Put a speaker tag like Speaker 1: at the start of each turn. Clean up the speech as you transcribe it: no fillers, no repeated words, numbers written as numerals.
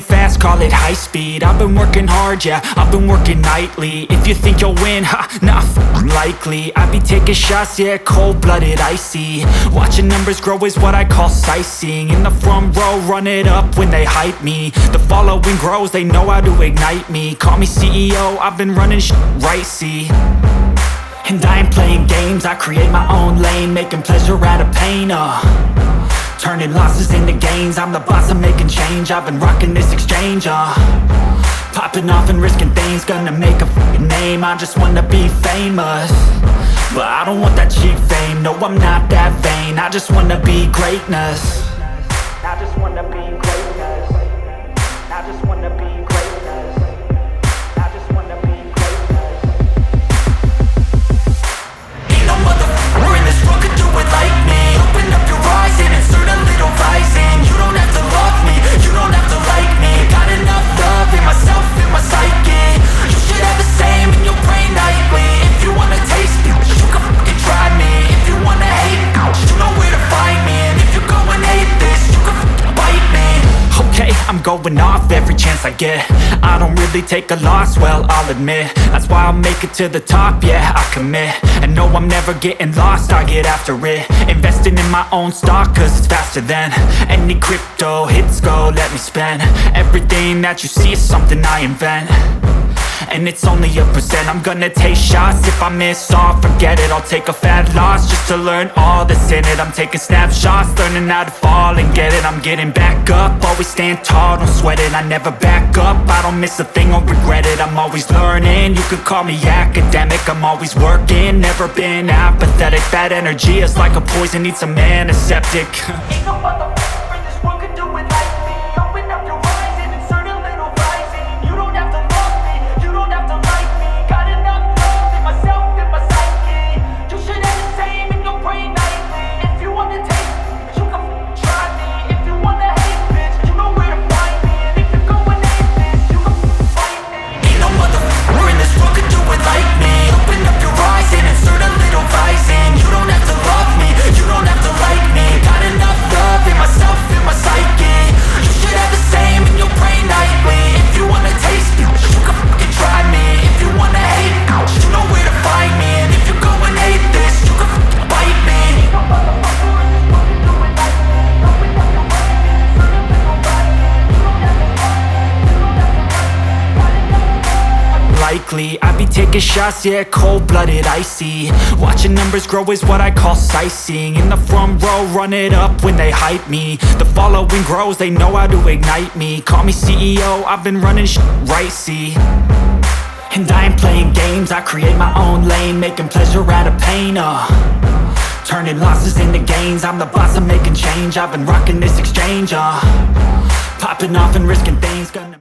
Speaker 1: game fast, call it high speed. I've been working hard, yeah, I've been working nightly. If you think you'll win, ha, not likely. I be taking shots, yeah, cold-blooded, icy. Watching numbers grow is what I call sightseeing. In the front row, run it up when they hype me. The following grows, they know how to ignite me. Call me CEO, I've been running right, see. And I ain't playing games, I create my own lane, making pleasure out of pain, turning losses into gains. I'm the boss, I'm making change. I've been rocking this exchange, popping off and risking things. Gonna make a f***ing name, I just wanna be famous. But I don't want that cheap fame, no I'm not that vain. I just wanna be greatness. I just wanna be greatness. I just wanna be greatness. I just wanna be greatness. Ain't no motherfucker in this world could do it like me. Open up your eyes and insert a little vice in. You don't have to love me, you don't have to like me. Got enough love in myself, in my psyche. You should have the same in your brain nightly. If you wanna taste me, you can fucking try me. If you wanna hate me, you know where to find me. And if you're going hate this, you can fucking bite me. Okay, I'm going off every chance I get. I don't really take a loss, well, I'll admit. That's why I'll make it to the top, yeah, I commit. And no, I'm never getting lost, I get after it. Investing in my own stock, cause it's faster than any crypto hits go, let me spend. Everything that you see is something I invent. And it's only a percent. I'm gonna take shots. If I miss all, forget it. I'll take a fat loss just to learn all that's in it. I'm taking snapshots, learning how to fall and get it. I'm getting back up, always stand tall, don't sweat it. I never back up, I don't miss a thing or regret it. I'm always learning, you could call me academic. I'm always working, never been apathetic. Bad energy is like a poison, needs some antiseptic. Ain't no motherfucker in this world could do it like me. Open up your eyes and insert a little vice in. You don't have to love me, you don't have to like me. Got enough love in myself, in my psyche. You should have the same in your brain nightly. If you wanna taste me, you can try me. If you wanna hate bitch, you know where to find me. And if you're going hate this, you can fight me. Ain't no motherfucker in this world could do it like me. Open up your eyes and insert a little vice in. You don't have to love me, you don't have to like me. Got enough love in myself, in my psyche. You should have the same in your brain nightly. If you wanna taste me, you can fucking try me. If you wanna hate me, you know where to find me. And if you're going hate this, you can fucking bite me. Ain't no motherfucker in this world can do it like me. Open up your eyes and insert a little vice in. You don't have to love me, you don't have to like me. Got enough love. Likely, I be taking shots, yeah, cold-blooded, icy. Watching numbers grow is what I call sightseeing. In the front row, run it up when they hype me. The following grows, they know how to ignite me. Call me CEO, I've been running right, see. And I ain't playing games, I create my own lane, making pleasure out of pain, turning losses into gains. I'm the boss, I'm making change. I've been rocking this exchange, popping off and risking things, gonna